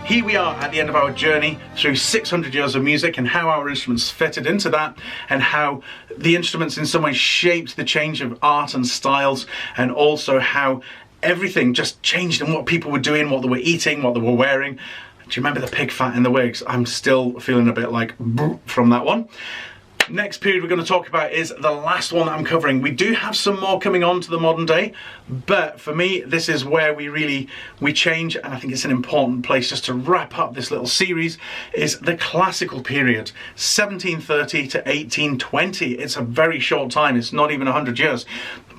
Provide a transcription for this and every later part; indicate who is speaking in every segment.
Speaker 1: Here we are at the end of our journey through 600 years of music and how our instruments fitted into that, and how the instruments in some ways shaped the change of art and styles, and also how everything just changed in what people were doing, what they were eating, what they were wearing. Do you remember the pig fat in the wigs? I'm still feeling a bit like from that one. Next period we're going to talk about is the last one that I'm covering. We do have some more coming on to the modern day, but for me this is where we change, and I think it's an important place just to wrap up this little series, is the classical period, 1730 to 1820. It's a very short time, it's not even 100 years,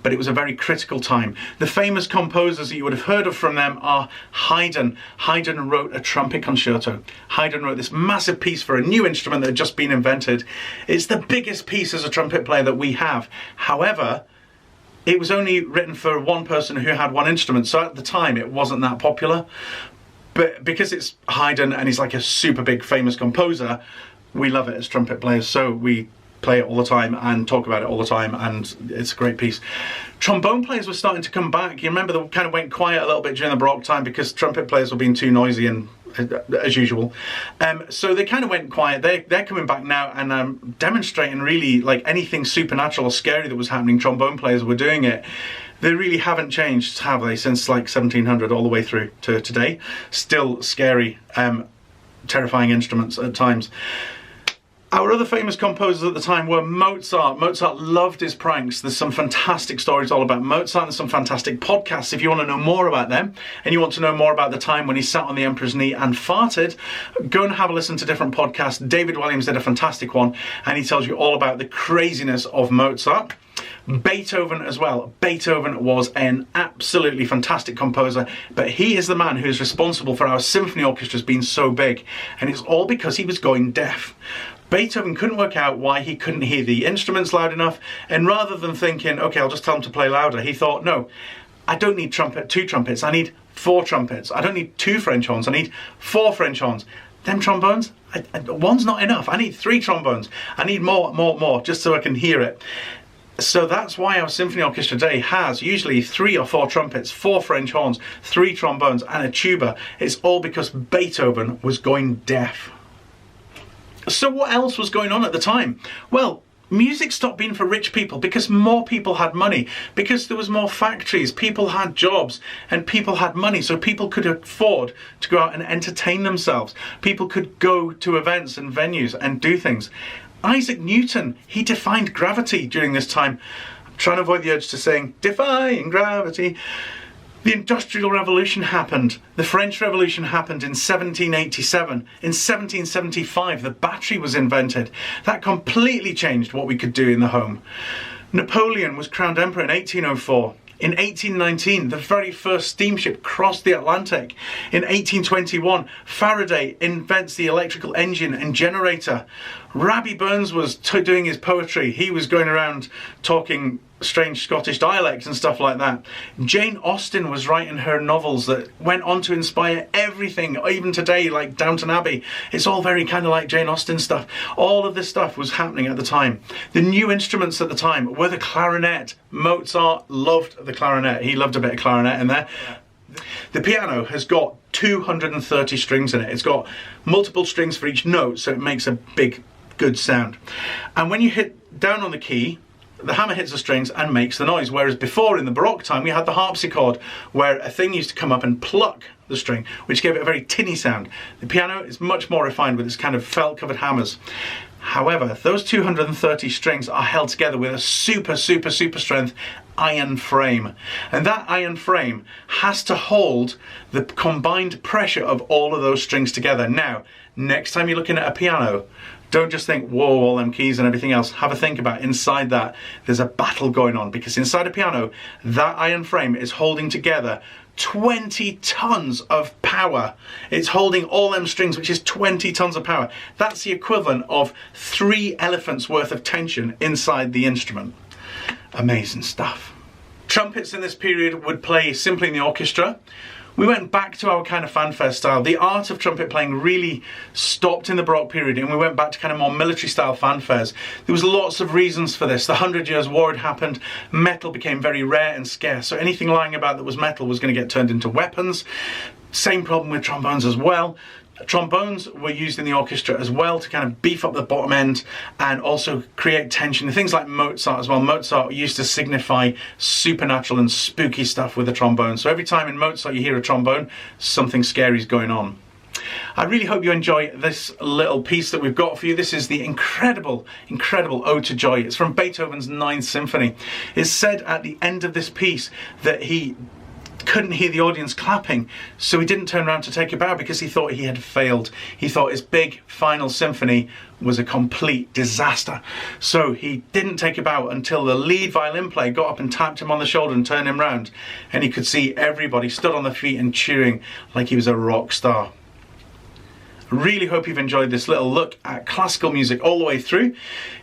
Speaker 1: but it was a very critical time. The famous composers that you would have heard of from them are Haydn. Haydn wrote a trumpet concerto. Haydn wrote this massive piece for a new instrument that had just been invented. It's the biggest piece as a trumpet player that we have. However, it was only written for one person who had one instrument, so at the time it wasn't that popular. But because it's Haydn and he's like a super big famous composer, we love it as trumpet players, so we play it all the time and talk about it all the time, and it's a great piece. Trombone players were starting to come back. You remember they kind of went quiet a little bit during the Baroque time because trumpet players were being too noisy and as usual. So they kind of went quiet. They're coming back now and demonstrating really like anything supernatural or scary that was happening. Trombone players were doing it. They really haven't changed, have they, since like 1700 all the way through to today. Still scary, terrifying instruments at times. Our other famous composers at the time were Mozart. Mozart loved his pranks. There's some fantastic stories all about Mozart and some fantastic podcasts if you want to know more about them, and you want to know more about the time when he sat on the emperor's knee and farted, go and have a listen to different podcasts. David Williams did a fantastic one and he tells you all about the craziness of Mozart. Beethoven as well. Beethoven was an absolutely fantastic composer, but he is the man who is responsible for our symphony orchestras being so big, and it's all because he was going deaf. Beethoven couldn't work out why he couldn't hear the instruments loud enough, and rather than thinking, okay, I'll just tell him to play louder, he thought, no, I don't need two trumpets, I need 4 trumpets. I don't need 2 French horns, I need 4 French horns. Them trombones, one's not enough, I need 3 trombones. I need more, just so I can hear it. So that's why our symphony orchestra today has usually 3 or 4 trumpets, 4 French horns, 3 trombones and a tuba. It's all because Beethoven was going deaf. So what else was going on at the time? Well, music stopped being for rich people because more people had money, because there was more factories, people had jobs and people had money, so people could afford to go out and entertain themselves. People could go to events and venues and do things. Isaac Newton, he defined gravity during this time. I'm trying to avoid the urge to saying, defying gravity. The Industrial Revolution happened. The French Revolution happened in 1787. In 1775, the battery was invented. That completely changed what we could do in the home. Napoleon was crowned emperor in 1804. In 1819, the very first steamship crossed the Atlantic. In 1821, Faraday invents the electrical engine and generator. Rabbie Burns was doing his poetry. He was going around talking strange Scottish dialects and stuff like that. Jane Austen was writing her novels that went on to inspire everything, even today, like Downton Abbey. It's all very kind of like Jane Austen stuff. All of this stuff was happening at the time. The new instruments at the time were the clarinet. Mozart loved the clarinet. He loved a bit of clarinet in there. The piano has got 230 strings in it. It's got multiple strings for each note, so it makes a big, good sound. And when you hit down on the key, the hammer hits the strings and makes the noise, whereas before in the Baroque time we had the harpsichord, where a thing used to come up and pluck the string, which gave it a very tinny sound. The piano is much more refined with its kind of felt covered hammers. However, those 230 strings are held together with a super strength iron frame, and that iron frame has to hold the combined pressure of all of those strings together. Now, next time you're looking at a piano, don't just think, whoa, all them keys and everything else. Have a think about inside that. There's a battle going on, because inside a piano, that iron frame is holding together 20 tons of power. It's holding all them strings, which is 20 tons of power. That's the equivalent of 3 elephants worth of tension inside the instrument. Amazing stuff. Trumpets in this period would play simply in the orchestra. We went back to our kind of fanfare style. The art of trumpet playing really stopped in the Baroque period, and we went back to kind of more military style fanfares. There was lots of reasons for this. The 100 Years' War had happened. Metal became very rare and scarce, so anything lying about that was metal was going to get turned into weapons. Same problem with trombones as well. Trombones were used in the orchestra as well to kind of beef up the bottom end and also create tension. Things like Mozart as well. Mozart used to signify supernatural and spooky stuff with the trombone. So every time in Mozart you hear a trombone, something scary is going on. I really hope you enjoy this little piece that we've got for you. This is the incredible, incredible Ode to Joy. It's from Beethoven's Ninth Symphony. It's said at the end of this piece that he couldn't hear the audience clapping, so he didn't turn around to take a bow because he thought he had failed. He thought his big final symphony was a complete disaster. So he didn't take a bow until the lead violin player got up and tapped him on the shoulder and turned him round, and he could see everybody stood on their feet and cheering like he was a rock star. Really hope you've enjoyed this little look at classical music all the way through.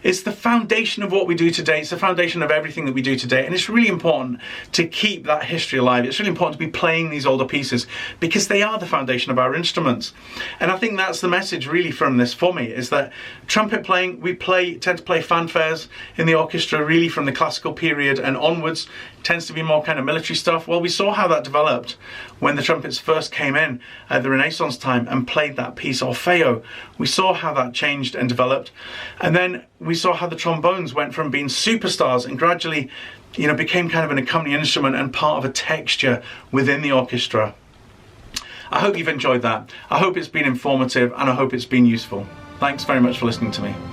Speaker 1: It's the foundation of what we do today. It's the foundation of everything that we do today, and it's really important to keep that history alive. It's really important to be playing these older pieces because they are the foundation of our instruments. And I think that's the message really from this for me, is that trumpet playing, we tend to play fanfares in the orchestra really from the classical period and onwards. It tends to be more kind of military stuff. Well, we saw how that developed when the trumpets first came in at the Renaissance time and played that piece Orfeo. We saw how that changed and developed, and then we saw how the trombones went from being superstars and gradually, became kind of an accompanying instrument and part of a texture within the orchestra. I hope you've enjoyed that. I hope it's been informative, and I hope it's been useful. Thanks very much for listening to me.